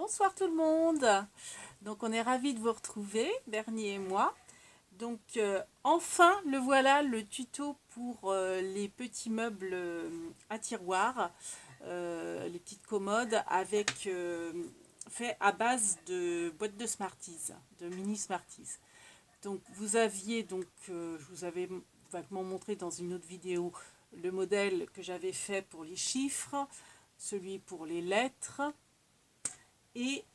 Bonsoir tout le monde. Donc on est ravis de vous retrouver, Bernie et moi. Donc enfin le voilà, le tuto pour les petits meubles à tiroirs, les petites commodes avec fait à base de boîtes de Smarties, de mini Smarties. Donc vous aviez je vous avais vaguement montré dans une autre vidéo le modèle que j'avais fait pour les chiffres, celui pour les lettres. Et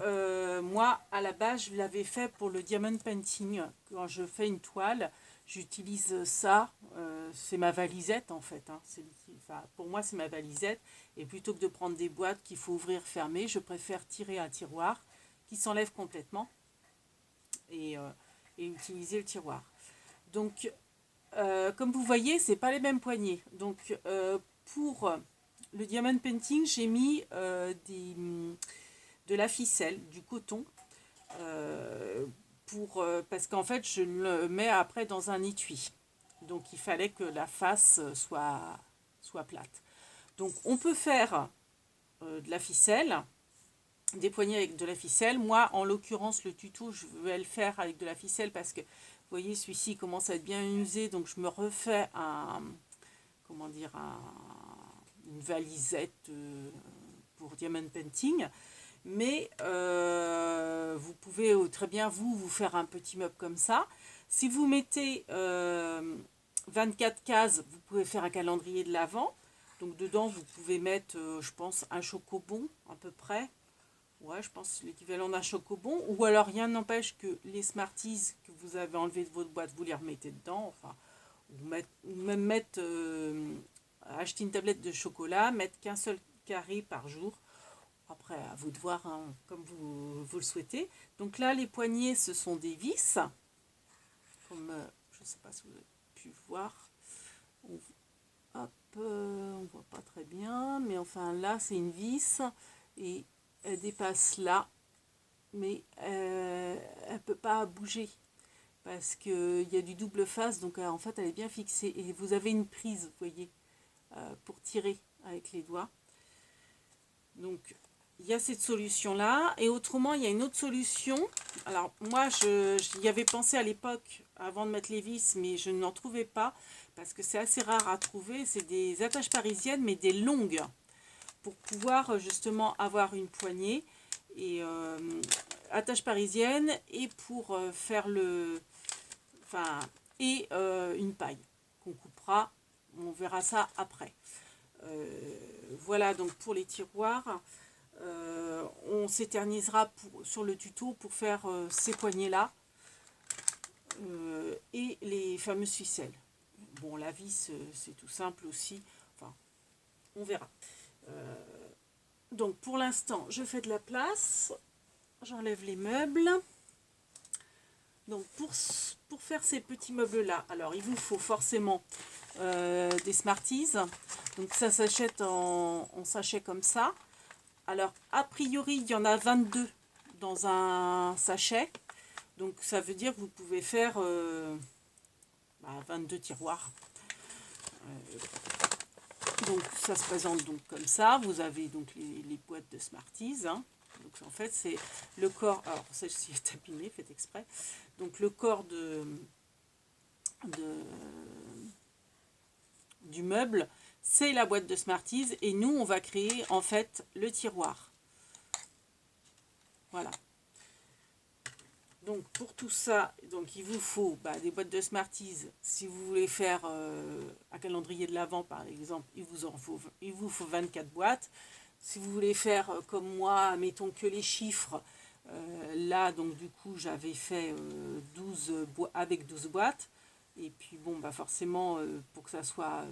moi, à la base, je l'avais fait pour le diamond painting. Quand je fais une toile, j'utilise ça. C'est ma valisette, en fait. Hein. Enfin, pour moi, c'est ma valisette. Et plutôt que de prendre des boîtes qu'il faut ouvrir, fermer, je préfère tirer un tiroir qui s'enlève complètement et, euh, et utiliser le tiroir. Donc, comme vous voyez, c'est pas les mêmes poignées. Donc, pour le diamond painting, j'ai mis de la ficelle, du coton, parce qu'en fait je le mets après dans un étui. Donc il fallait que la face soit plate. Donc on peut faire de la ficelle, des poignées avec de la ficelle. Moi en l'occurrence le tuto je vais le faire avec de la ficelle parce que vous voyez celui-ci commence à être bien usé, donc je me refais comment dire, une valisette pour diamond painting. Mais vous pouvez très bien vous faire un petit meuble comme ça. Si vous mettez 24 cases, vous pouvez faire un calendrier de l'Avent. Donc dedans, vous pouvez mettre, je pense, un chocobon à peu près. Ouais, je pense l'équivalent d'un chocobon. Ou alors rien n'empêche que les Smarties que vous avez enlevés de votre boîte, vous les remettez dedans. Enfin, ou même mettre, acheter une tablette de chocolat, mettre qu'un seul carré par jour. Après, à vous de voir hein, comme vous le souhaitez. Donc là, les poignées, ce sont des vis. Comme, je ne sais pas si vous avez pu voir. Hop, on ne voit pas très bien. Mais enfin, là, c'est une vis. Et elle dépasse là. Mais elle ne peut pas bouger. Parce qu'il y a du double face. Donc en fait, elle est bien fixée. Et vous avez une prise, vous voyez, pour tirer avec les doigts. Donc, il y a cette solution-là. Et autrement, il y a une autre solution. Alors, moi, j'y avais pensé à l'époque, avant de mettre les vis, mais je n'en trouvais pas, parce que c'est assez rare à trouver. C'est des attaches parisiennes, mais des longues, pour pouvoir justement avoir une poignée. Et attache parisienne, et pour faire le... Enfin, et une paille, qu'on coupera. On verra ça après. Voilà donc pour les tiroirs. On s'éternisera sur le tuto pour faire ces poignées là et les fameuses ficelles. Bon, la vis c'est tout simple aussi, enfin on verra. Donc pour l'instant je fais de la place, j'enlève les meubles. Donc pour faire ces petits meubles là, alors il vous faut forcément des Smarties. Donc ça s'achète en sachet comme ça. Alors, a priori, il y en a 22 dans un sachet. Donc, ça veut dire que vous pouvez faire 22 tiroirs. Donc, ça se présente donc comme ça. Vous avez donc les boîtes de Smarties. Hein. Donc, en fait, c'est le corps... Alors, celle-ci est abîmée, fait exprès. Donc, le corps du meuble, c'est la boîte de Smarties. Et nous, on va créer, en fait, le tiroir. Voilà. Donc pour tout ça, donc il vous faut des boîtes de Smarties. Si vous voulez faire un calendrier de l'Avent par exemple, il vous faut 24 boîtes. Si vous voulez faire comme moi, mettons que les chiffres, là donc du coup j'avais fait 12 avec 12 boîtes. Et puis bon forcément pour que ça soit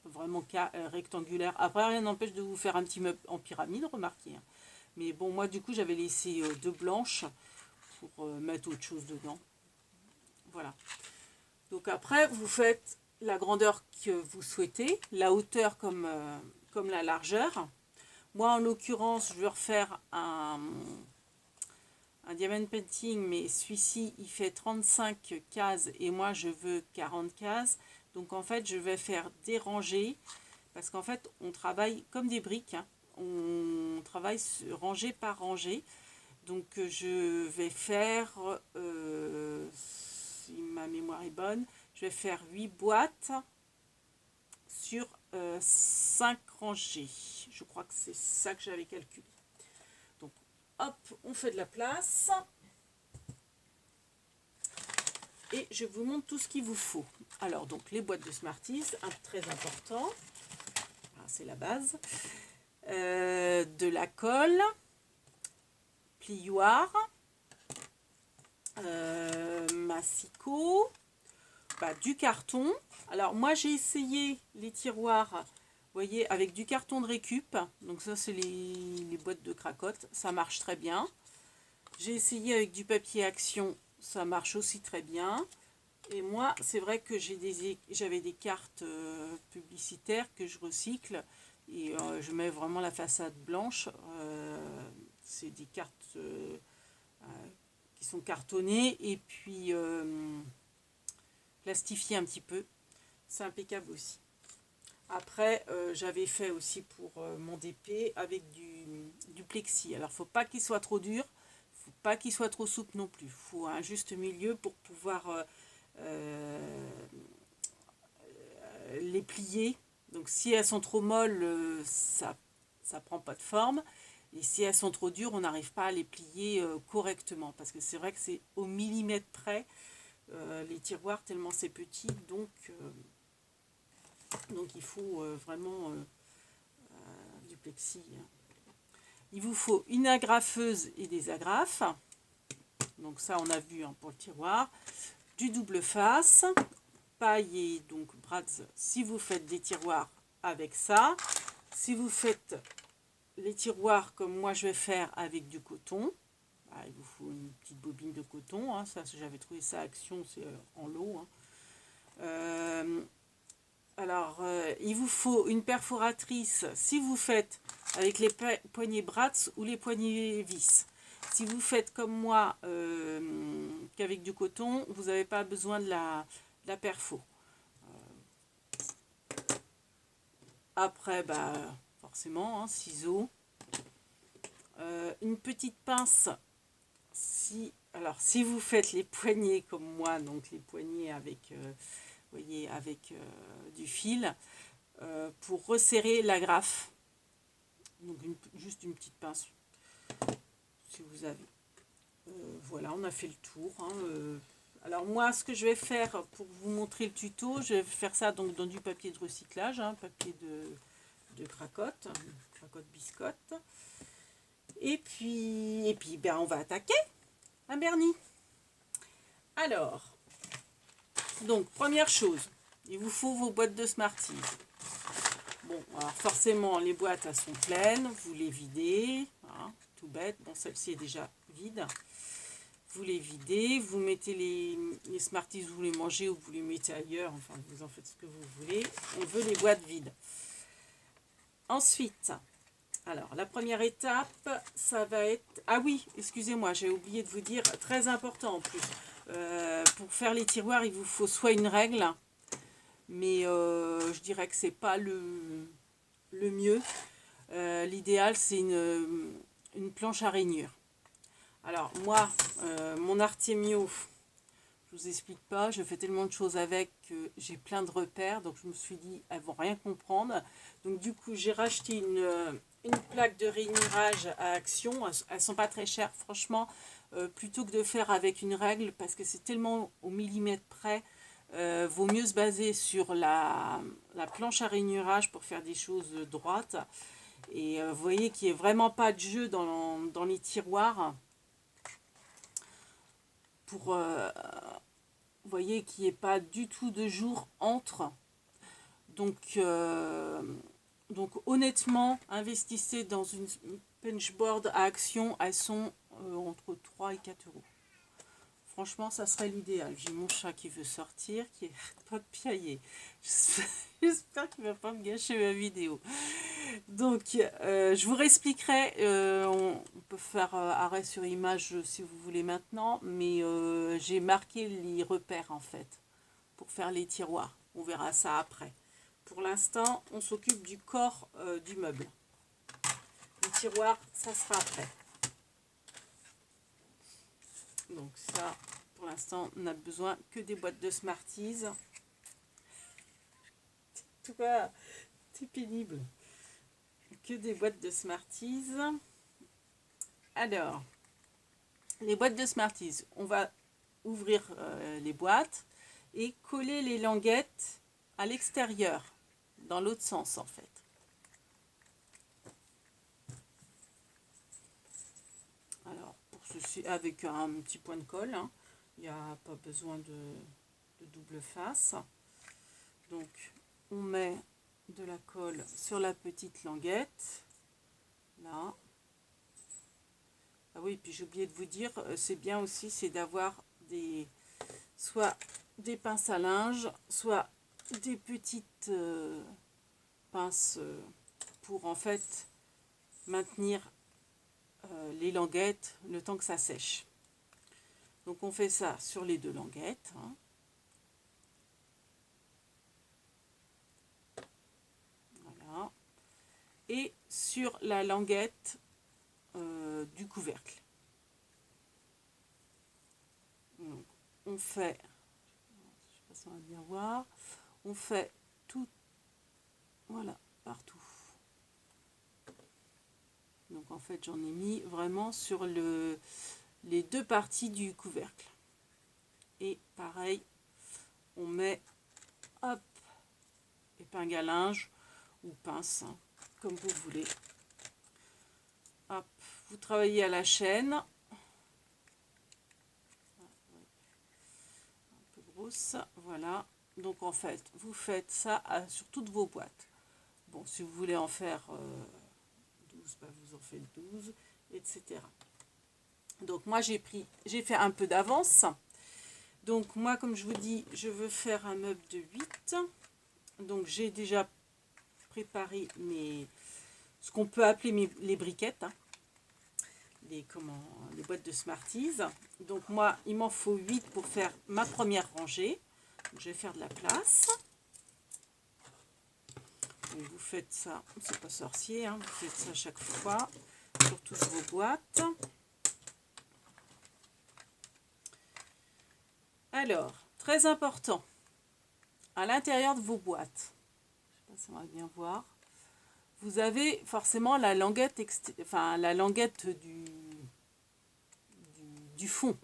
vraiment rectangulaire. Après rien n'empêche de vous faire un petit meuble en pyramide, remarquez. Hein. Mais bon moi du coup j'avais laissé deux blanches pour mettre autre chose dedans. Voilà. Donc après, vous faites la grandeur que vous souhaitez, la hauteur comme la largeur. Moi, en l'occurrence, je vais refaire un diamond painting, mais celui-ci, il fait 35 cases et moi, je veux 40 cases. Donc en fait, je vais faire des rangées parce qu'en fait, on travaille comme des briques. Hein. On travaille rangée par rangée. Donc je vais faire, si ma mémoire est bonne, je vais faire 8 boîtes sur 5 rangées. Je crois que c'est ça que j'avais calculé. Donc hop, on fait de la place. Et je vous montre tout ce qu'il vous faut. Alors donc les boîtes de Smarties, très important. C'est la base. De la colle, plioir, massicot, du carton. Alors moi j'ai essayé les tiroirs, vous voyez, avec du carton de récup. Donc ça c'est les boîtes de cracotte, ça marche très bien. J'ai essayé avec du papier action, ça marche aussi très bien. Et moi c'est vrai que j'avais des cartes publicitaires que je recycle. Et je mets vraiment la façade blanche. C'est des cartes qui sont cartonnées et puis plastifiées un petit peu. C'est impeccable aussi. Après, j'avais fait aussi pour mon DP avec du plexi. Alors, il ne faut pas qu'il soit trop dur, il ne faut pas qu'il soit trop souple non plus. Il faut un juste milieu pour pouvoir les plier. Donc si elles sont trop molles, ça prend pas de forme. Et si elles sont trop dures, on n'arrive pas à les plier correctement. Parce que c'est vrai que c'est au millimètre près, les tiroirs, tellement c'est petit. Donc il faut vraiment du plexi. Il vous faut une agrafeuse et des agrafes. Donc ça, on a vu pour le tiroir. Du double face. Paille et donc brads si vous faites des tiroirs avec ça. Si vous faites les tiroirs comme moi je vais faire avec du coton, il vous faut une petite bobine de coton. Ça j'avais trouvé ça à Action, c'est en lot. Alors il vous faut une perforatrice si vous faites avec les poignées brads ou les poignées vis. Si vous faites comme moi qu'avec du coton, vous n'avez pas besoin de la perfo. Après, forcément, ciseaux. Une petite pince. Si vous faites les poignets comme moi, donc les poignets avec, voyez, avec du fil, pour resserrer l'agrafe. Donc juste une petite pince, si vous avez. Voilà, on a fait le tour. Alors moi, ce que je vais faire pour vous montrer le tuto, je vais faire ça donc dans du papier de recyclage, papier de cracotte biscotte. Et puis on va attaquer, Bernie. Alors, donc première chose, il vous faut vos boîtes de Smarties. Bon, alors forcément, les boîtes elles sont pleines, vous les videz, tout bête. Bon, celle-ci est déjà vide. Vous les videz, vous mettez les Smarties, vous les mangez ou vous les mettez ailleurs, enfin vous en faites ce que vous voulez. On veut les boîtes vides. Ensuite, alors la première étape, ça va être... Ah oui, excusez-moi, j'ai oublié de vous dire, très important en plus. Pour faire les tiroirs, il vous faut soit une règle, mais je dirais que c'est pas le mieux. L'idéal, c'est une planche à rainure. Alors moi, mon Artemio, je vous explique pas, je fais tellement de choses avec que j'ai plein de repères, donc je me suis dit, elles vont rien comprendre. Donc du coup, j'ai racheté une plaque de rainurage à Action, elles sont pas très chères, franchement, plutôt que de faire avec une règle, parce que c'est tellement au millimètre près, vaut mieux se baser sur la planche à rainurage pour faire des choses droites. Et vous voyez qu'il n'y a vraiment pas de jeu dans les tiroirs. Pour, vous voyez qu'il n'y ait pas du tout de jour entre. Donc honnêtement, investissez dans une punchboard à Action. Elles sont entre 3 et 4 euros. Franchement, ça serait l'idéal. J'ai mon chat qui veut sortir, qui n'arrête pas de piailler. J'espère qu'il ne va pas me gâcher ma vidéo. Donc, je vous réexpliquerai. On peut faire arrêt sur image si vous voulez maintenant. Mais j'ai marqué les repères, en fait, pour faire les tiroirs. On verra ça après. Pour l'instant, on s'occupe du corps du meuble. Les tiroir, ça sera après. Donc ça, pour l'instant, on n'a besoin que des boîtes de Smarties. Tu vois, c'est pénible. Que des boîtes de Smarties. Alors, les boîtes de Smarties, on va ouvrir les boîtes et coller les languettes à l'extérieur, dans l'autre sens en fait. Alors, pour ceci, avec un petit point de colle, hein, il n'y a pas besoin de double face. Donc, on met de la colle sur la petite languette, là. Ah oui, puis j'ai oublié de vous dire, c'est bien aussi, c'est d'avoir soit des pinces à linge, soit des petites pinces pour en fait maintenir les languettes le temps que ça sèche. Donc on fait ça sur les 2 languettes. Hein. Voilà. Et sur la languette du couvercle. Donc, on fait, je sais pas si on va bien voir, on fait tout, voilà, partout. Donc en fait j'en ai mis vraiment sur les 2 parties du couvercle. Et pareil, on met, hop, épingle à linge ou pince, hein, comme vous voulez. Hop, vous travaillez à la chaîne. Un peu grosse, voilà. Donc en fait, vous faites ça sur toutes vos boîtes. Bon, si vous voulez en faire 12, bah vous en faites 12, etc. Donc moi j'ai fait un peu d'avance. Donc moi, comme je vous dis, je veux faire un meuble de 8. Donc j'ai déjà préparé ce qu'on peut appeler les briquettes, hein. Les boîtes de Smarties. Donc moi, il m'en faut 8 pour faire ma première rangée. Donc, je vais faire de la place. Donc, vous faites ça, c'est pas sorcier, hein, vous faites ça chaque fois sur toutes vos boîtes. Alors, très important, à l'intérieur de vos boîtes, je sais pas si on va bien voir, vous avez forcément la languette, la languette du fond.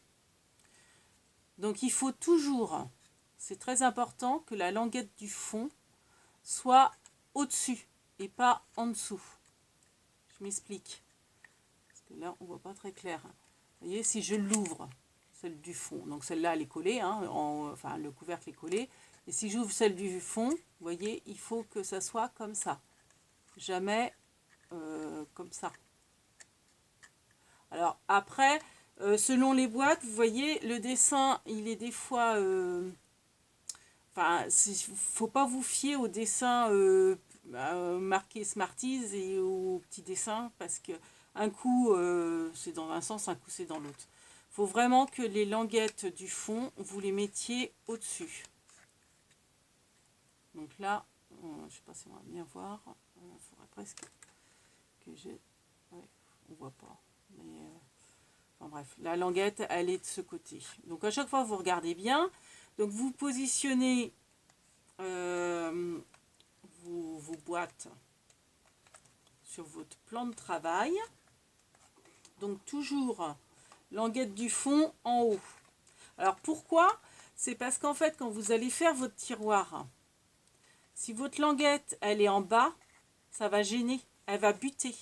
Donc il faut toujours, c'est très important que la languette du fond soit au-dessus et pas en dessous. Je m'explique. Parce que là, on voit pas très clair. Vous voyez, si je l'ouvre, celle du fond, donc celle-là, elle est collée, hein, enfin le couvercle est collé. Et si j'ouvre celle du fond, vous voyez, il faut que ça soit comme ça. Jamais comme ça. Alors après, selon les boîtes, vous voyez, le dessin, il est des fois... Enfin, faut pas vous fier au dessin marqué Smarties et au petit dessin, parce que un coup c'est dans un sens, un coup c'est dans l'autre. Il faut vraiment que les languettes du fond, vous les mettiez au-dessus. Donc là, je sais pas si on va bien voir, il faudrait presque que j'ai... Ouais, on voit pas. Mais, enfin bref, la languette, elle est de ce côté. Donc à chaque fois, vous regardez bien. Donc vous positionnez vos boîtes sur votre plan de travail. Donc toujours languette du fond en haut. Alors pourquoi? C'est parce qu'en fait, quand vous allez faire votre tiroir, si votre languette, elle est en bas, ça va gêner, elle va buter.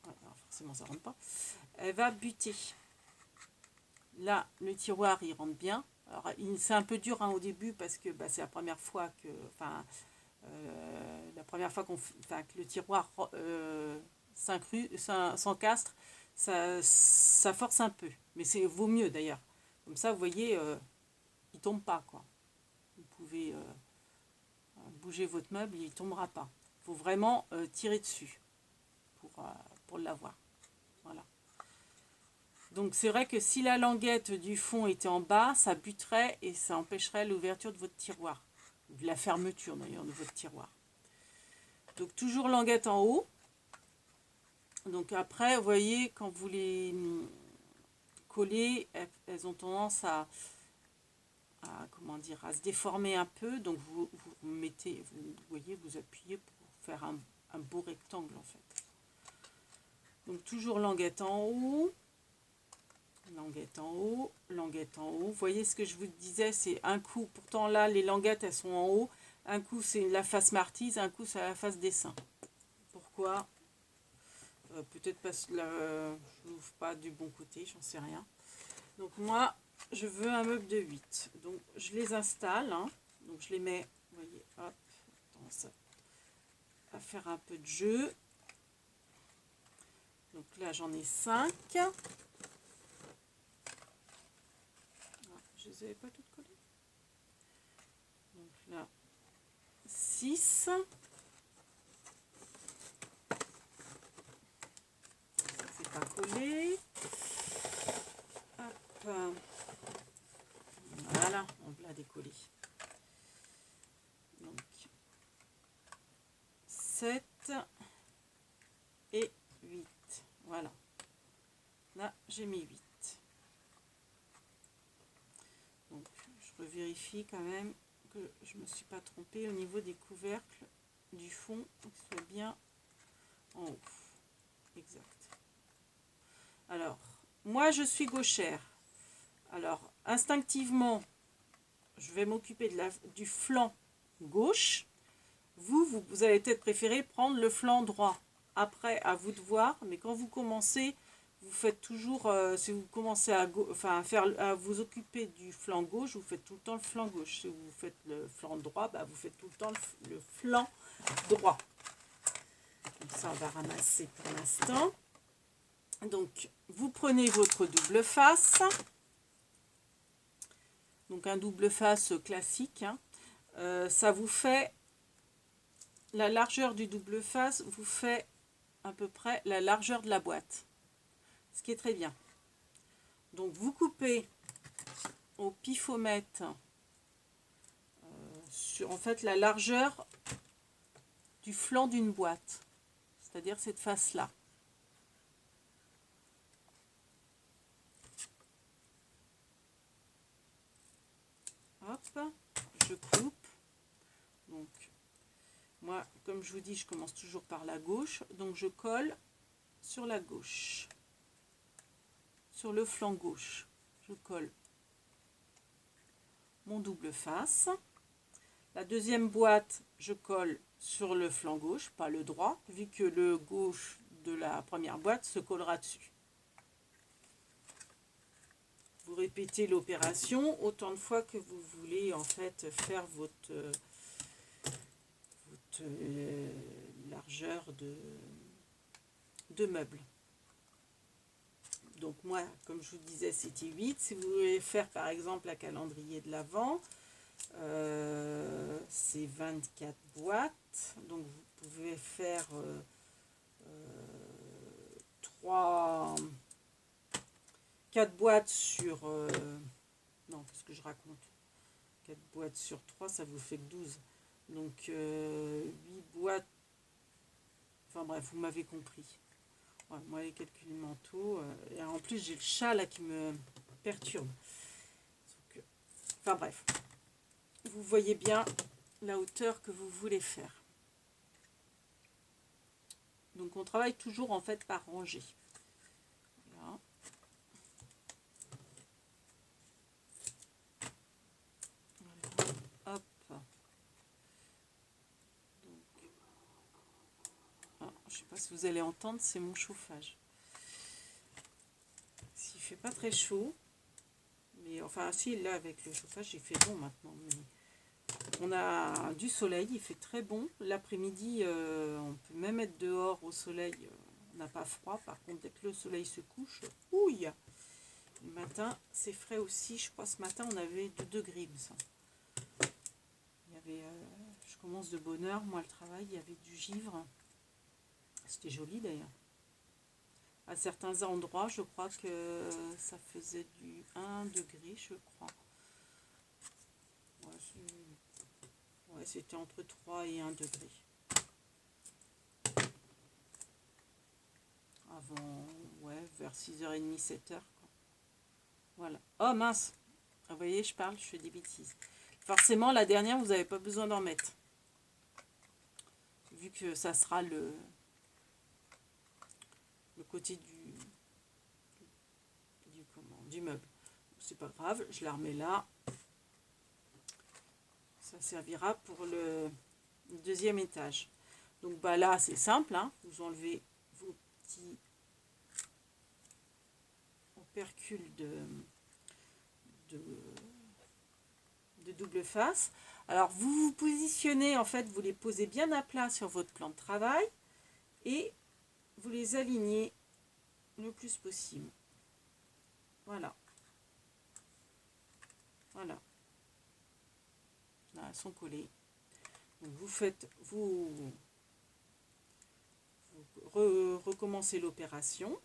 Alors forcément, ça rentre pas. Elle va buter. Là, le tiroir, il rentre bien. Alors, c'est un peu dur hein, au début parce que c'est la première fois que, que le tiroir s'encastre, ça force un peu. Mais c'est vaut mieux d'ailleurs. Comme ça, vous voyez, il tombe pas quoi. Vous pouvez bouger votre meuble, il tombera pas. Il faut vraiment tirer dessus pour l'avoir. Voilà. Donc c'est vrai que si la languette du fond était en bas, ça buterait et ça empêcherait l'ouverture de votre tiroir. De la fermeture d'ailleurs de votre tiroir. Donc toujours languette en haut. Donc après, vous voyez, quand vous les collez, elles ont tendance comment dire, à se déformer un peu. Donc vous mettez, vous voyez, vous appuyez pour faire un beau rectangle en fait. Donc toujours languette en haut, languette en haut, languette en haut. Vous voyez ce que je vous disais, c'est un coup. Pourtant là, les languettes, elles sont en haut. Un coup, c'est la face martise, un coup, c'est la face dessin. Pourquoi? Peut-être parce que je n'ouvre pas du bon côté, j'en sais rien. Donc moi, je veux un meuble de 8. Donc je les installe. Hein. Donc je les mets, vous voyez, hop, tendance à faire un peu de jeu. Donc là, j'en ai 5. Ah, je ne les avais pas toutes collées. Donc là, 6. C'est pas collé. Hop. Voilà, on l'a décollé. Donc 7 et 8. Voilà. Là, j'ai mis 8. Donc, je revérifie quand même que je ne me suis pas trompée au niveau des couvercles du fond, qu'ils soient bien en haut. Exact. Alors, moi, je suis gauchère. Alors, instinctivement, je vais m'occuper du flanc gauche. Vous allez peut-être préférer prendre le flanc droit. Après, à vous de voir, mais quand vous commencez, vous faites toujours, si vous commencez à vous occuper du flanc gauche, vous faites tout le temps le flanc gauche. Si vous faites le flanc droit, vous faites tout le temps le flanc droit. Donc ça, on va ramasser pour l'instant. Donc, vous prenez votre double face. Donc, un double face classique. Hein. Ça vous fait, la largeur du double face vous fait à peu près la largeur de la boîte. Ce qui est très bien. Donc, vous coupez au pifomètre sur en fait la largeur du flanc d'une boîte. C'est-à-dire cette face-là. Hop, je coupe. Donc, moi, comme je vous dis, je commence toujours par la gauche. Donc, je colle sur la gauche. Sur le flanc gauche. Je colle mon double face. La deuxième boîte, je colle sur le flanc gauche, pas le droit, vu que le gauche de la première boîte se collera dessus. Vous répétez l'opération autant de fois que vous voulez en fait faire votre largeur de meuble. Donc moi, comme je vous disais, c'était 8. Si vous voulez faire par exemple la calendrier de l'Avent, c'est 24 boîtes. Donc vous pouvez faire 4 boîtes sur... non, qu'est-ce que je raconte? 4 boîtes sur 3, ça vous fait 12. Donc 8 boîtes... Enfin bref, vous m'avez compris. Ouais, moi, les calculs mentaux... et en plus, j'ai le chat là qui me perturbe. Donc, enfin bref. Vous voyez bien la hauteur que vous voulez faire. Donc on travaille toujours en fait par rangée. Voilà. Voilà. Hop. Donc, je ne sais pas si vous allez entendre, c'est mon chauffage. S'il fait pas très chaud, mais enfin si là avec le chauffage il fait bon maintenant. Mais on a du soleil, il fait très bon. L'après-midi, on peut même être dehors au soleil, on n'a pas froid. Par contre, dès que le soleil se couche, ouille. Le matin, c'est frais aussi. Je crois ce matin, on avait 2 degrés. Ça. Il y avait, je commence de bonne heure, moi le travail, il y avait du givre. C'était joli d'ailleurs. À certains endroits, je crois que ça faisait du 1 degré, je crois. Ouais, c'était entre 3 et 1 degré. avant, ouais, vers 6h30, 7h. Voilà. Oh mince! Vous voyez, je parle, je fais des bêtises. Forcément, la dernière, vous n'avez pas besoin d'en mettre. Vu que ça sera le côté du meuble. C'est pas grave, je la remets là. Ça servira pour le deuxième étage. Donc bah là, c'est simple, hein. Vous enlevez vos petits opercules de double face. Alors vous vous positionnez, en fait, vous les posez bien à plat sur votre plan de travail et vous les alignez le plus possible. Voilà. Voilà. Là, elles sont collées. Donc vous recommencez l'opération.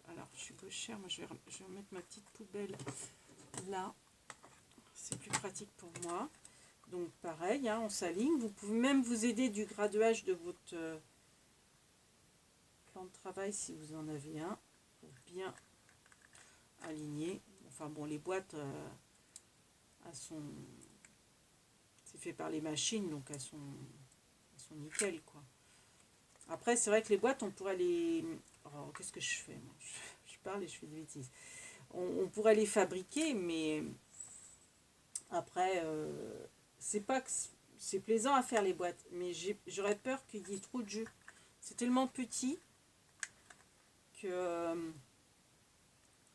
Alors, je suis gauchère, moi je vais remettre ma petite poubelle là. C'est plus pratique pour moi. Donc pareil, hein, on s'aligne. Vous pouvez même vous aider du graduage de votre plan de travail si vous en avez un, pour bien aligner. Enfin bon, les boîtes, elles sont... C'est fait par les machines, donc elles sont nickel, quoi. Après, c'est vrai que les boîtes, on pourrait les... Oh, qu'est-ce que je fais moi, je parle et je fais des bêtises. On pourrait les fabriquer, mais après, c'est pas que c'est plaisant à faire les boîtes, mais j'aurais peur qu'il y ait trop de jus. C'est tellement petit que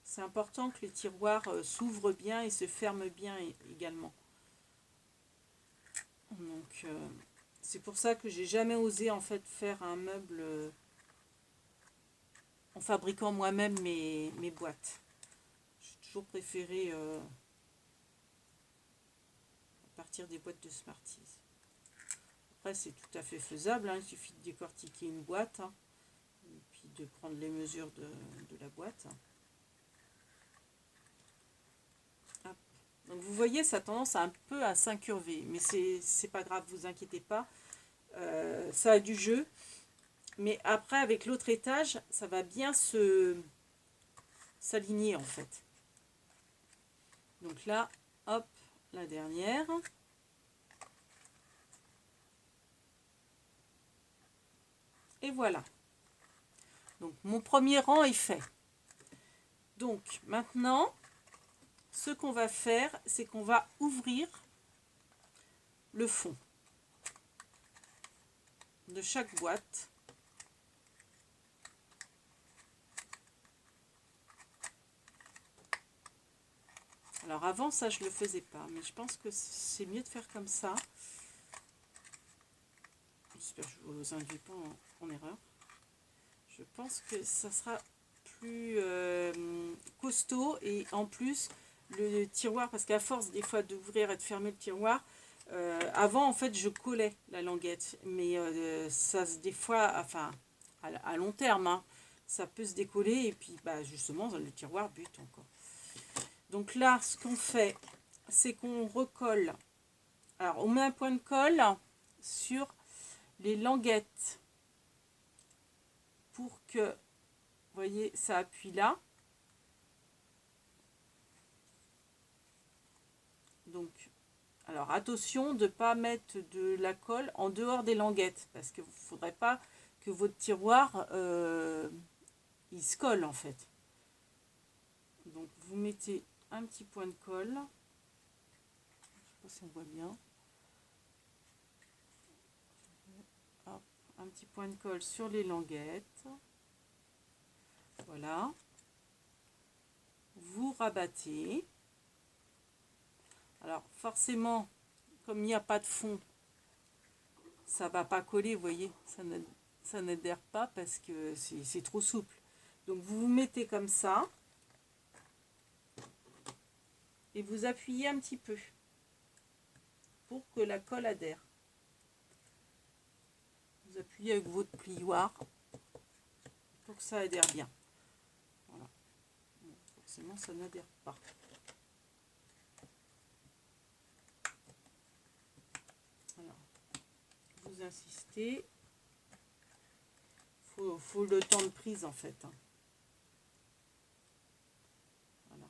c'est important que les tiroirs s'ouvrent bien et se ferment bien également. Donc c'est pour ça que j'ai jamais osé en fait faire un meuble en fabriquant moi-même mes boîtes. J'ai toujours préféré partir des boîtes de Smarties. Après c'est tout à fait faisable, hein. Il suffit de décortiquer une boîte, hein, et puis de prendre les mesures de la boîte. Hop. Donc vous voyez, ça a tendance un peu à s'incurver, mais c'est pas grave, vous inquiétez pas. Ça a du jeu, mais après avec l'autre étage, ça va bien s'aligner en fait. Donc là, hop, la dernière. Et voilà. Donc mon premier rang est fait. Donc maintenant, ce qu'on va faire, c'est qu'on va ouvrir le fond de chaque boîte. Alors avant ça je le faisais pas, mais je pense que c'est mieux de faire comme ça. J'espère que je ne vous induis pas en erreur. Je pense que ça sera plus costaud, et en plus le tiroir, parce qu'à force des fois d'ouvrir et de fermer le tiroir, avant en fait je collais la languette, mais ça des fois, enfin à long terme, hein, ça peut se décoller et puis bah, justement le tiroir bute encore. Donc là ce qu'on fait, c'est qu'on recolle. Alors on met un point de colle sur les languettes pour que, vous voyez, ça appuie là. Donc, alors attention de ne pas mettre de la colle en dehors des languettes, parce qu'il ne faudrait pas que votre tiroir il se colle en fait. Donc vous mettez un petit point de colle. Je ne sais pas si on voit bien. Hop, un petit point de colle sur les languettes. Voilà. Vous rabattez. Alors forcément, comme il n'y a pas de fond, ça va pas coller, vous voyez, ça n'adhère pas parce que c'est trop souple. Donc vous vous mettez comme ça et vous appuyez un petit peu pour que la colle adhère. Vous appuyez avec votre plioir pour que ça adhère bien. Voilà. Bon, forcément ça n'adhère pas. Alors, vous insistez Faut le temps de prise en fait. Hein. Voilà.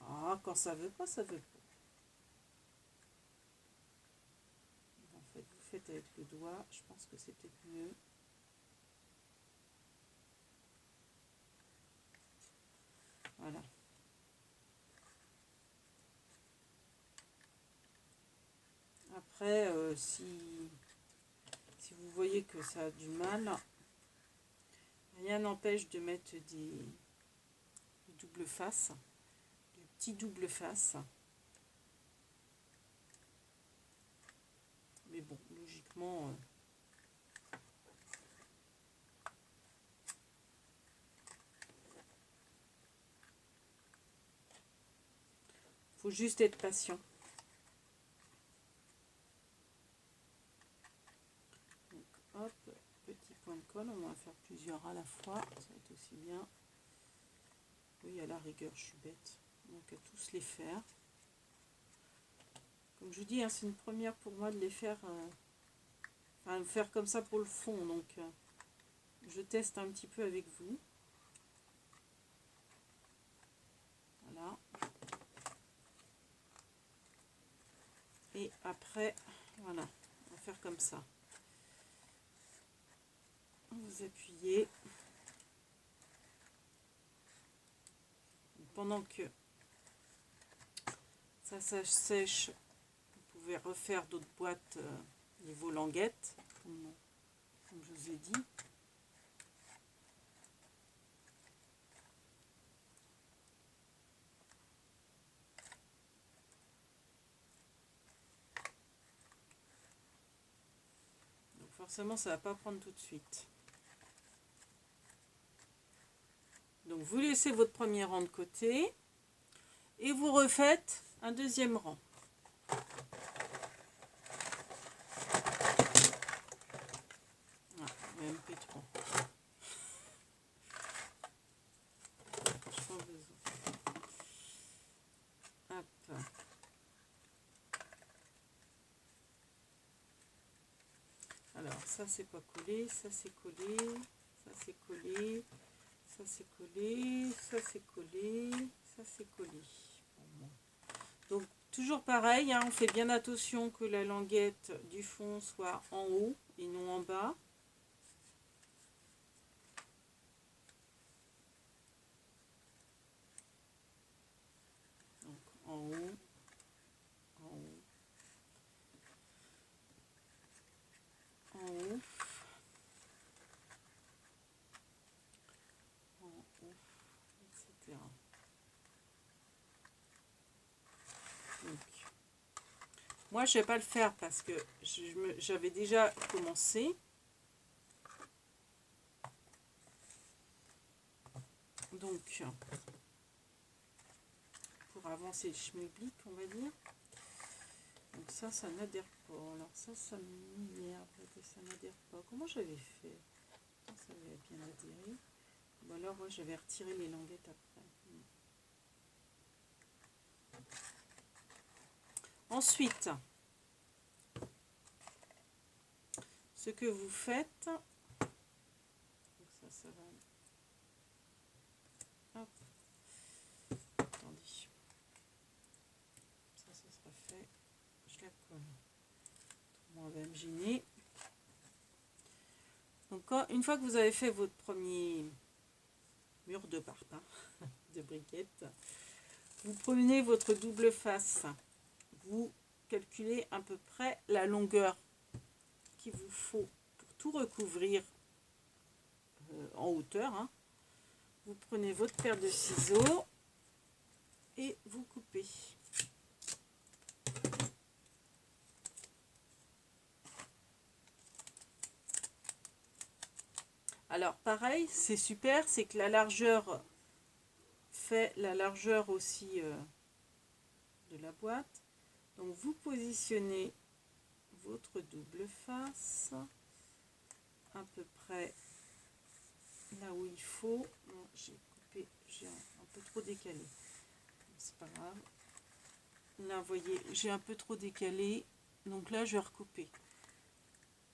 Ah, quand ça veut pas, ça veut pas. En fait, vous faites avec le doigt, je pense que c'est peut-être mieux. Voilà. Après, si vous voyez que ça a du mal, rien n'empêche de mettre des doubles faces, des petits doubles faces. Mais bon, logiquement, faut juste être patient. Donc, hop, petit point de colle, on va en faire plusieurs à la fois, ça va être aussi bien. Oui, à la rigueur, je suis bête. Donc, à tous les faire. Comme je vous dis, hein, c'est une première pour moi de les faire, enfin, le faire comme ça pour le fond. Donc, je teste un petit peu avec vous. Voilà. Et après, voilà, on va faire comme ça. Vous appuyez. Pendant que ça sèche, vous pouvez refaire d'autres boîtes niveau languette, comme je vous ai dit. Donc forcément, ça ne va pas prendre tout de suite. Donc vous laissez votre premier rang de côté et vous refaites un deuxième rang. Ah, même plus trop. Je pas besoin. Hop. Alors ça c'est pas collé, ça c'est collé, ça c'est collé, ça c'est collé, ça c'est collé, ça c'est collé. Donc toujours pareil, hein, on fait bien attention que la languette du fond soit en haut et non en bas. Donc en haut, en haut, en haut, en haut, etc. Donc, moi je ne vais pas le faire parce que j'avais déjà commencé. Donc, pour avancer le schmilblick, on va dire. Donc ça n'adhère pas. Alors ça m'énerve que ça n'adhère pas. Comment j'avais fait? Ça avait bien adhéré. Ou alors, moi, j'avais retiré les languettes après. Ensuite, ce que vous faites, donc ça va. Hop. Attendez. Ça sera fait. Je la colle. On va me gêner. Donc, une fois que vous avez fait votre premier mur de parpaing, de briquettes, vous prenez votre double face. Vous calculez à peu près la longueur qu'il vous faut pour tout recouvrir en hauteur. Hein. Vous prenez votre paire de ciseaux et vous coupez. Alors pareil, c'est super, c'est que la largeur fait la largeur aussi de la boîte. Donc vous positionnez votre double face à peu près là où il faut. J'ai coupé, j'ai un peu trop décalé. C'est pas grave. Là, vous voyez, j'ai un peu trop décalé. Donc là, je vais recouper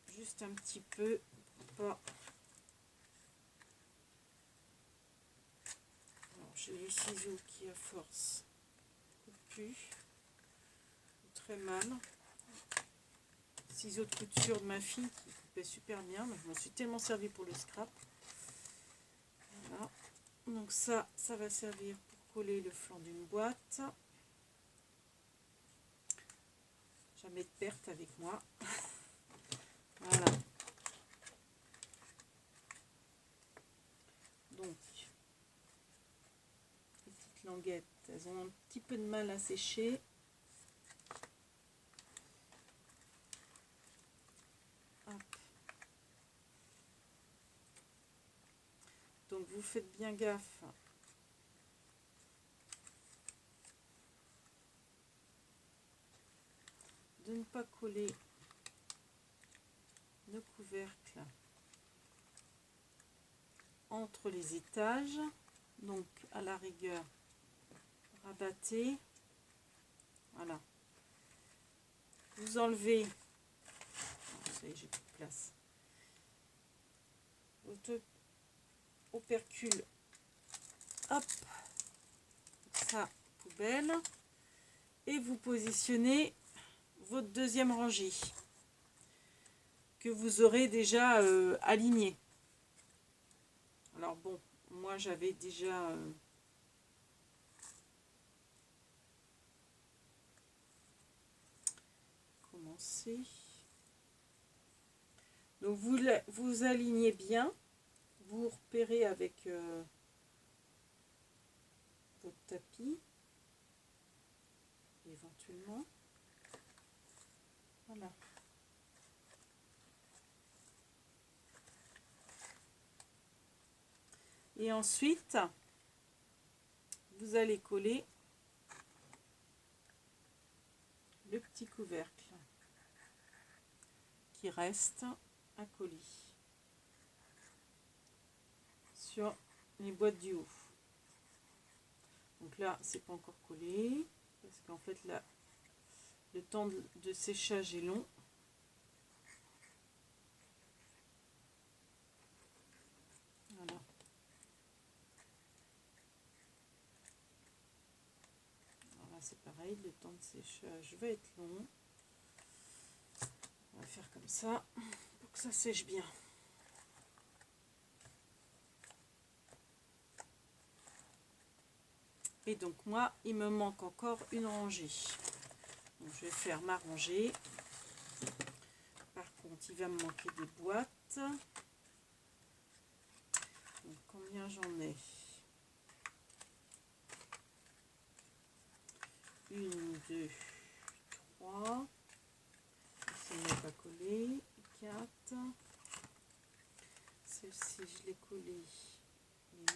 juste un petit peu pour pas. Alors, j'ai les ciseaux qui à force coupent plus très mal. Ciseaux de couture de ma fille qui coupaient super bien. Je m'en suis tellement servi pour le scrap. Voilà. Donc ça va servir pour coller le flanc d'une boîte. Jamais de perte avec moi. Voilà. Donc, les petites languettes, elles ont un petit peu de mal à sécher. Hop. Donc, vous faites bien gaffe de ne pas coller le couvercle entre les étages. Donc, à la rigueur, rabattez. Voilà. Vous enlevez. Ça y est, j'ai plus de place. Votre opercule. Hop. Ça, poubelle. Et vous positionnez votre deuxième rangée que vous aurez déjà aligné. Alors bon, moi j'avais déjà commencé. Donc vous alignez bien, vous repérez avec votre tapis, éventuellement. Voilà. Et ensuite, vous allez coller le petit couvercle qui reste à coller sur les boîtes du haut. Donc là, c'est pas encore collé parce qu'en fait là, le temps de séchage est long. Voilà. Alors là, c'est pareil, le temps de séchage va être long. On va faire comme ça pour que ça sèche bien. Et donc moi, il me manque encore une rangée. Donc, je vais faire ma rangée. Par contre, il va me manquer des boîtes. Donc, combien j'en ai? 1, 2, 3. Ça n'est pas collé. 4. Celle-ci, je l'ai collée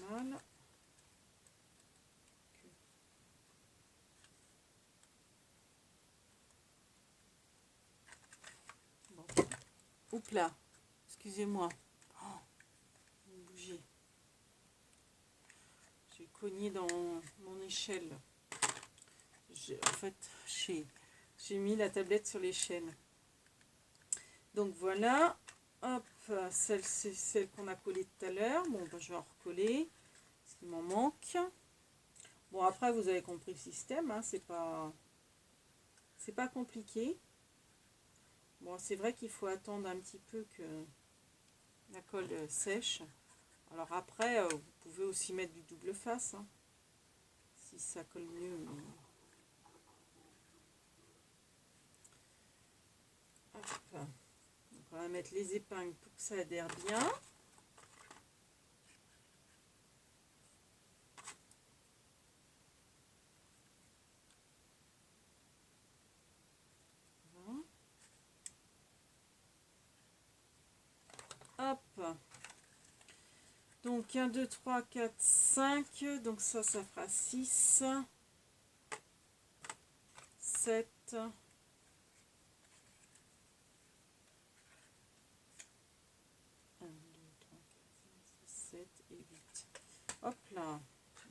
mal. Bon. Oups là, excusez-moi. Oh, bouger. J'ai cogné dans mon échelle. En fait, j'ai mis la tablette sur l'échelle. Donc voilà. Hop, c'est celle qu'on a collée tout à l'heure. Bon, ben, je vais en recoller. Ce qui m'en manque. Bon, après, vous avez compris le système. Hein, c'est pas compliqué. Bon, c'est vrai qu'il faut attendre un petit peu que la colle sèche. Alors après, vous pouvez aussi mettre du double face. Hein, si ça colle mieux. Mais... Hop. Donc on va mettre les épingles pour que ça adhère bien. Hop. Donc 1, 2, 3, 4, 5. Donc ça fera 6, 7, 1, 2, 3, 4, 5, 6, 7 et 8. Hop là.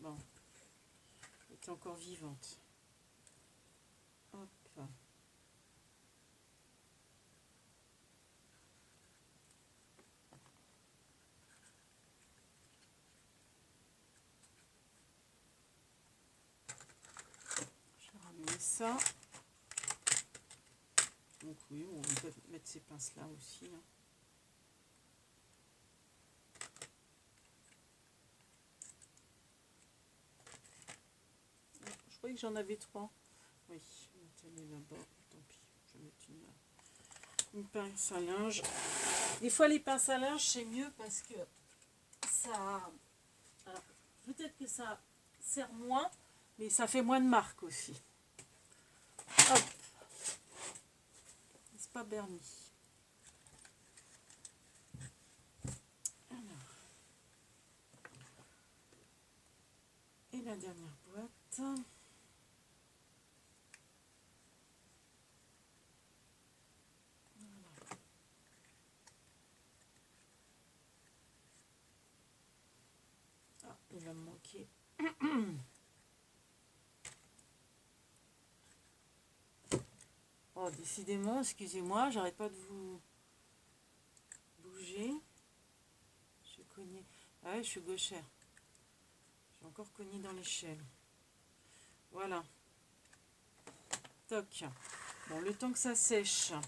Bon. Elle est encore vivante. Hop. ça. Donc oui, on peut mettre ces pinces là aussi. Hein. Je croyais que j'en avais 3. Oui, elle est là-bas. Tant pis, je vais mettre une pince à linge. Des fois, les pinces à linge, c'est mieux parce que ça... Alors, peut-être que ça sert moins, mais ça fait moins de marques aussi. Hop. C'est pas Bernie. Alors. Et la dernière boîte. Il va me manquer. Oh, décidément, excusez-moi, j'arrête pas de vous bouger. Je suis cognée. Ah ouais, je suis gauchère. Je suis encore cognée dans l'échelle. Voilà. Toc. Bon, le temps que ça sèche. Donc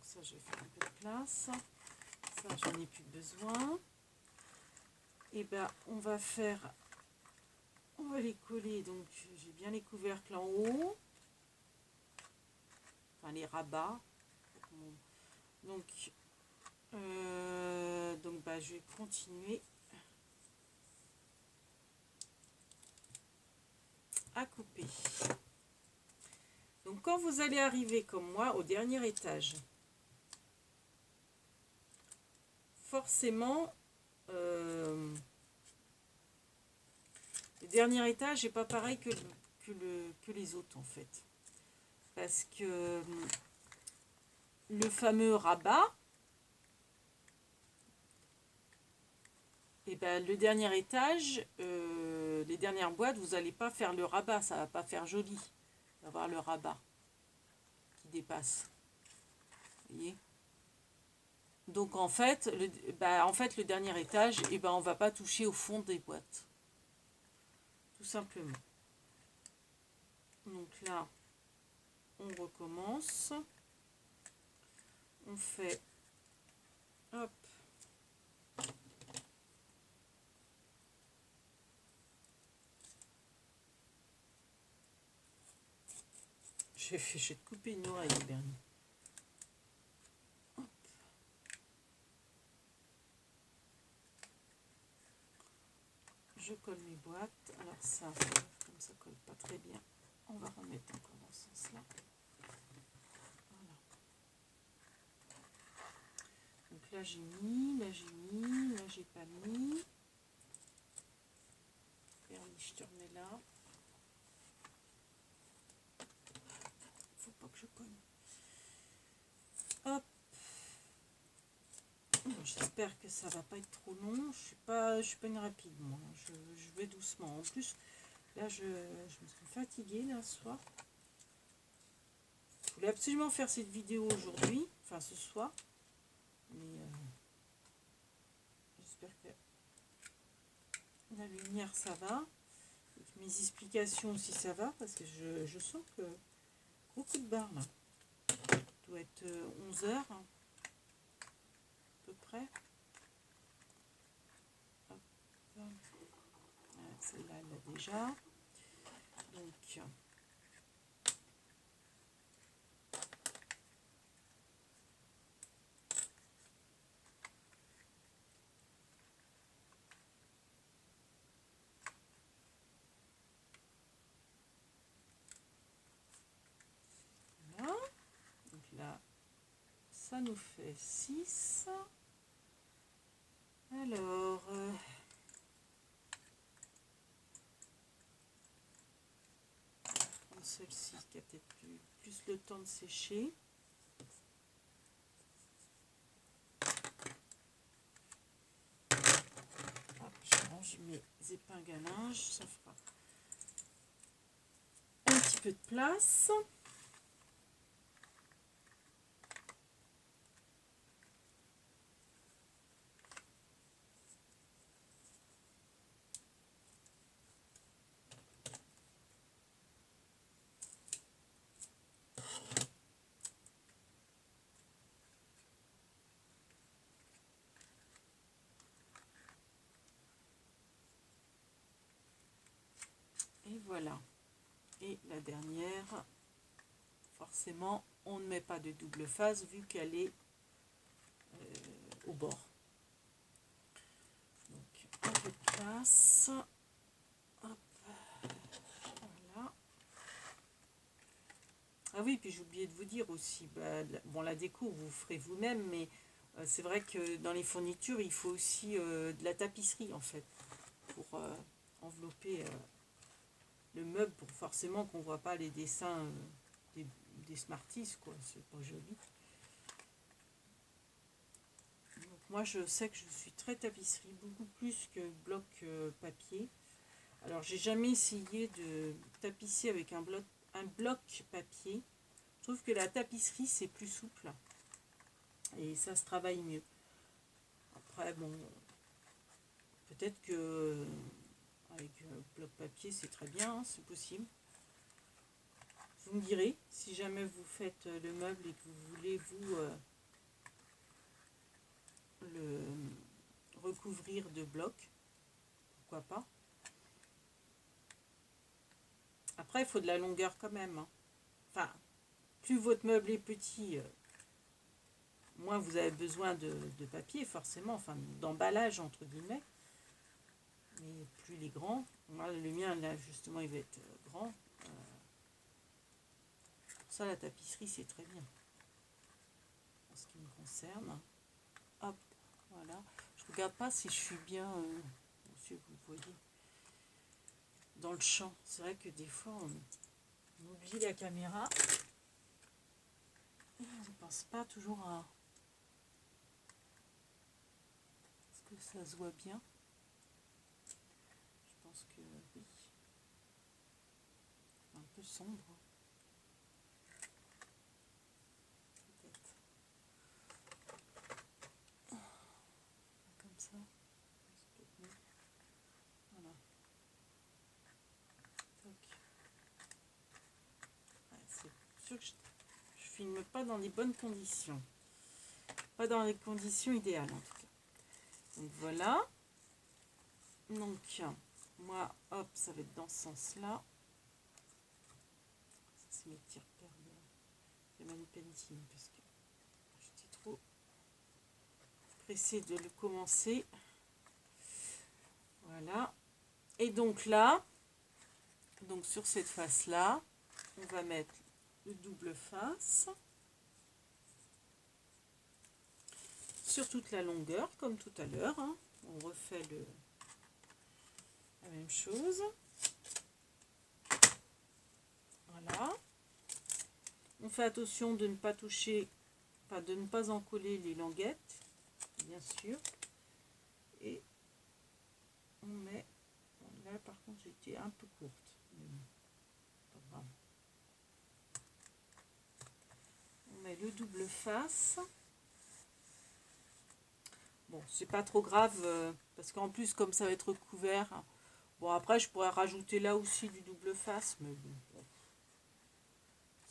ça, je vais faire un peu de place. Ça, j'en ai plus besoin. Et ben, on va les coller. Donc, j'ai bien les couvercles en haut. Enfin, les rabats. Donc, bah, je vais continuer à couper. Donc, quand vous allez arriver, comme moi, au dernier étage, forcément, le dernier étage n'est pas pareil que les autres, en fait. Parce que le fameux rabat, et ben, le dernier étage, les dernières boîtes, vous n'allez pas faire le rabat, ça ne va pas faire joli d'avoir le rabat qui dépasse. Vous voyez ? Donc en fait, le dernier étage, et ben, on ne va pas toucher au fond des boîtes. Tout simplement. Donc là, on recommence. On fait, hop, je vais te couper une oreille, Bernie. Hop. Je colle mes boîtes. Alors ça, comme ça colle pas très bien, on va remettre encore dans ce sens-là. Voilà. Donc là j'ai mis, là j'ai pas mis. Bernie, je te remets là. Faut pas que je cogne. Hop. J'espère que ça va pas être trop long. Je suis pas une rapide, moi. Je vais doucement. En plus, là, je me suis fatiguée là ce soir. Je voulais absolument faire cette vidéo aujourd'hui, enfin ce soir. Mais j'espère que la lumière ça va. Et que mes explications aussi ça va, parce que je sens que beaucoup de barres là. Il doit être 11 h hein, à peu près. Celle-là, elle l'a déjà. Donc, voilà. Donc là, ça nous fait 6. Alors, celle-ci qui a peut-être plus le temps de sécher. Hop, je range mes épingles à linge, ça fera un petit peu de place. Voilà. Et la dernière, forcément, on ne met pas de double face vu qu'elle est au bord. Donc, un peu de place. Hop. Voilà. Ah oui, puis j'ai oublié de vous dire aussi, bon, la déco, vous ferez vous-même, mais c'est vrai que dans les fournitures, il faut aussi de la tapisserie, en fait, pour envelopper le meuble, pour forcément qu'on ne voit pas les dessins des Smarties, quoi, c'est pas joli. Donc moi, je sais que je suis très tapisserie, beaucoup plus que bloc papier. Alors, j'ai jamais essayé de tapisser avec un bloc papier. Je trouve que la tapisserie, c'est plus souple et ça se travaille mieux. Après, bon, peut-être que avec bloc papier, c'est très bien, hein, c'est possible. Vous me direz, si jamais vous faites le meuble et que vous voulez vous le recouvrir de blocs, pourquoi pas. Après, il faut de la longueur quand même, hein. Enfin, plus votre meuble est petit, moins vous avez besoin de papier, forcément, enfin d'emballage entre guillemets. Mais plus il est grand, moi, le mien là justement il va être grand. Pour ça la tapisserie c'est très bien. En ce qui me concerne. Hop, voilà. Je regarde pas si je suis bien, monsieur, vous voyez, dans le champ. C'est vrai que des fois on oublie la caméra. Et on ne pense pas toujours à... Est-ce que ça se voit bien? Je pense que oui. Un peu sombre. Peut-être. Comme ça. Voilà. Ouais, c'est sûr que je filme pas dans les bonnes conditions. Pas dans les conditions idéales en tout cas. Donc voilà. Donc moi, hop, ça va être dans ce sens-là. Ça c'est mes petits repères de Manipentine parce que j'étais trop pressée de le commencer. Voilà. Et donc là, donc sur cette face-là, on va mettre le double face sur toute la longueur, comme tout à l'heure, hein. On refait la même chose. Voilà. On fait attention de ne pas toucher, enfin de ne pas encoller les languettes, bien sûr. Et on met, bon, là par contre j'étais un peu courte, mais pas grave. On met le double face. Bon, c'est pas trop grave, parce qu'en plus comme ça va être couvert, bon après je pourrais rajouter là aussi du double face, mais bon,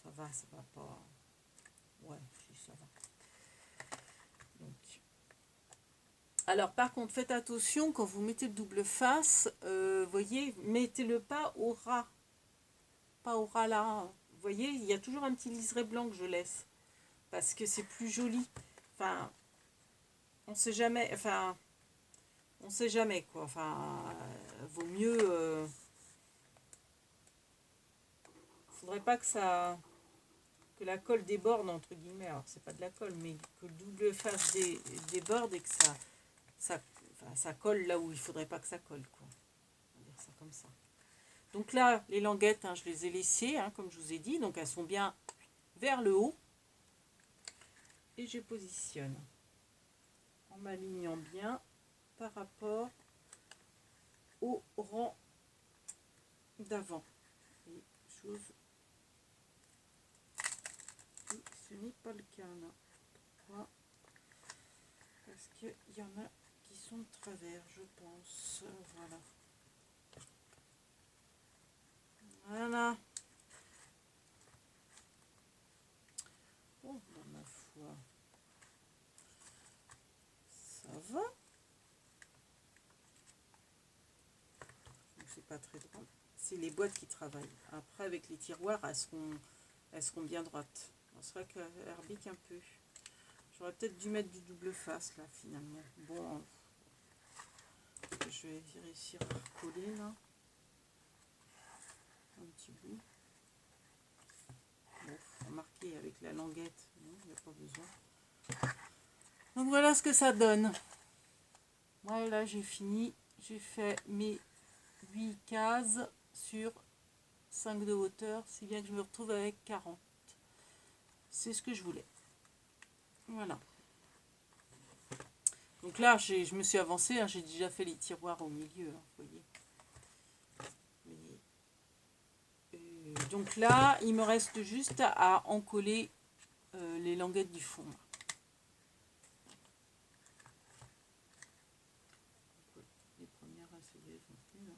ça va pas, ouais, si ça va. Donc, alors par contre faites attention quand vous mettez le double face, voyez, mettez-le pas au ras là, vous voyez, il y a toujours un petit liseré blanc que je laisse, parce que c'est plus joli, enfin, on sait jamais, quoi, enfin, vaut mieux, faudrait pas que la colle déborde entre guillemets, alors c'est pas de la colle, mais que le double face déborde et que ça colle là où il faudrait pas que ça colle, quoi. On va dire ça comme ça. Donc là, les languettes, hein, je les ai laissées, hein, comme je vous ai dit, donc elles sont bien vers le haut. Et je positionne en m'alignant bien par rapport au rang d'avant. Et chose que ce n'est pas le cas là. Pourquoi? Parce qu'il y en a qui sont de travers, je pense. Voilà. Voilà. Oh, ma foi. Ça va. C'est pas très drôle. c'est les boîtes qui travaillent. Après, avec les tiroirs, elles seront bien droites. C'est vrai qu'elles rebiquent un peu. J'aurais peut-être dû mettre du double face, là, finalement. Bon, je vais réussir à recoller, là. Un petit bout. Bon, remarquez, avec la languette, non, il n'y a pas besoin. Donc, voilà ce que ça donne. Moi, là, j'ai fini. J'ai fait mes 8 cases sur 5 de hauteur, si bien que je me retrouve avec 40. C'est ce que je voulais. Voilà. Donc là, je me suis avancée, hein, j'ai déjà fait les tiroirs au milieu, hein, vous voyez. Donc là, il me reste juste à encoller les languettes du fond. Les premières, ça y est, elles sont plus là.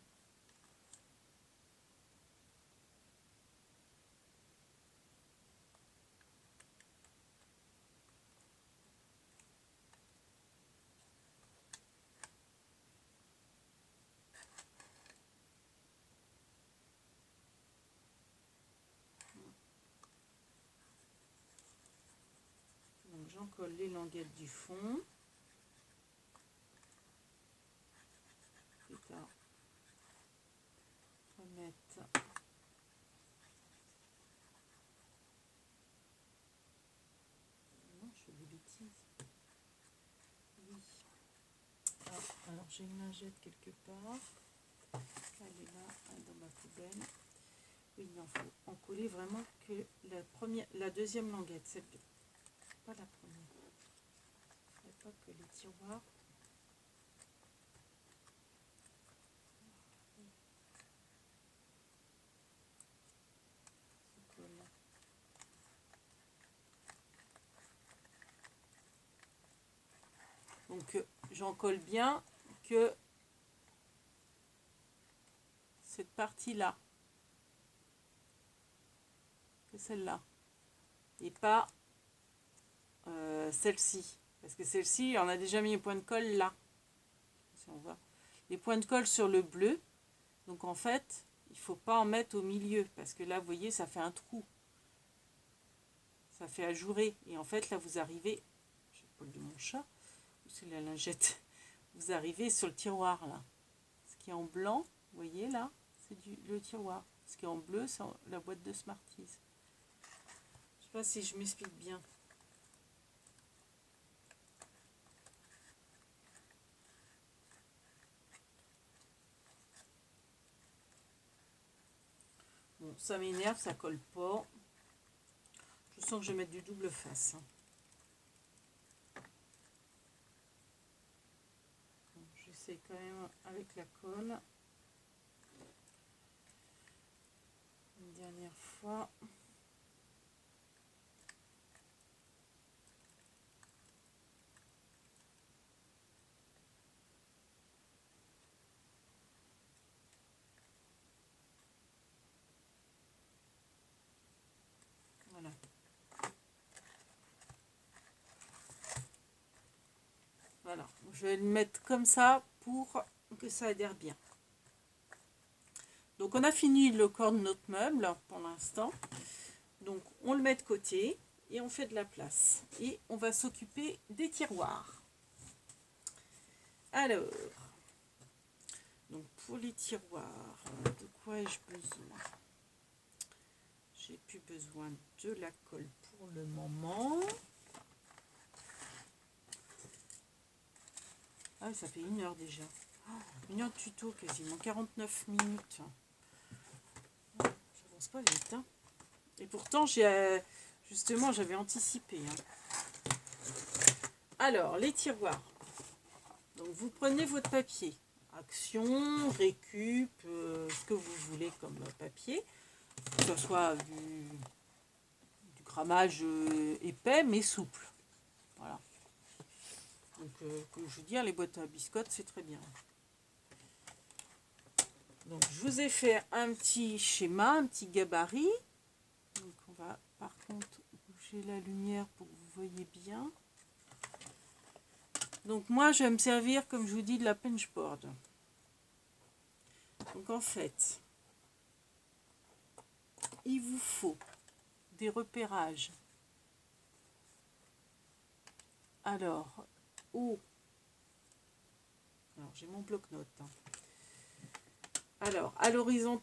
Donc j'encolle les languettes du fond. Plus tard, remettre non, je fais des bêtises. Oui. Ah, alors j'ai une lingette quelque part. Elle est là, dans ma poubelle. Oui, il en faut encoller vraiment que la deuxième languette, celle de, pas la première. Il n'y a pas que les tiroirs. Donc j'en colle bien que cette partie-là, que celle-là, et pas celle-ci. Parce que celle-ci, on a déjà mis les points de colle là. Si on voit. Les points de colle sur le bleu. Donc en fait, il ne faut pas en mettre au milieu. Parce que là, vous voyez, ça fait un trou. Ça fait ajourer. Et en fait, là, vous arrivez... J'ai le poil de mon chat. C'est la lingette. Vous arrivez sur le tiroir là. Ce qui est en blanc, vous voyez là, c'est le tiroir. Ce qui est en bleu, c'est la boîte de Smarties. Je ne sais pas si je m'explique bien. Bon, ça m'énerve, ça colle pas. Je sens que je vais mettre du double face. J'essaie quand même avec la colle. Une dernière fois. Voilà. Voilà. Je vais le mettre comme ça pour que ça adhère bien. Donc on a fini le corps de notre meuble pour l'instant. Donc on le met de côté et on fait de la place. Et on va s'occuper des tiroirs. Alors, donc pour les tiroirs, de quoi ai-je besoin? J'ai plus besoin de la colle pour le moment. Ah oui, ça fait 1 heure déjà. 1 heure de tuto quasiment, 49 minutes. J'avance pas vite. Hein. Et pourtant, justement, j'avais anticipé. Hein. Alors, les tiroirs. Donc, vous prenez votre papier. Action, récup, ce que vous voulez comme papier. Que ce soit du grammage épais, mais souple. Voilà. Donc, comme je vous dis, les boîtes à biscottes, c'est très bien. Donc, je vous ai fait un petit schéma, un petit gabarit. Donc, on va par contre bouger la lumière pour que vous voyez bien. Donc, moi, je vais me servir, comme je vous dis, de la punchboard. Donc, en fait, il vous faut des repérages. Alors, j'ai mon bloc-notes. Alors, à l'horizontale,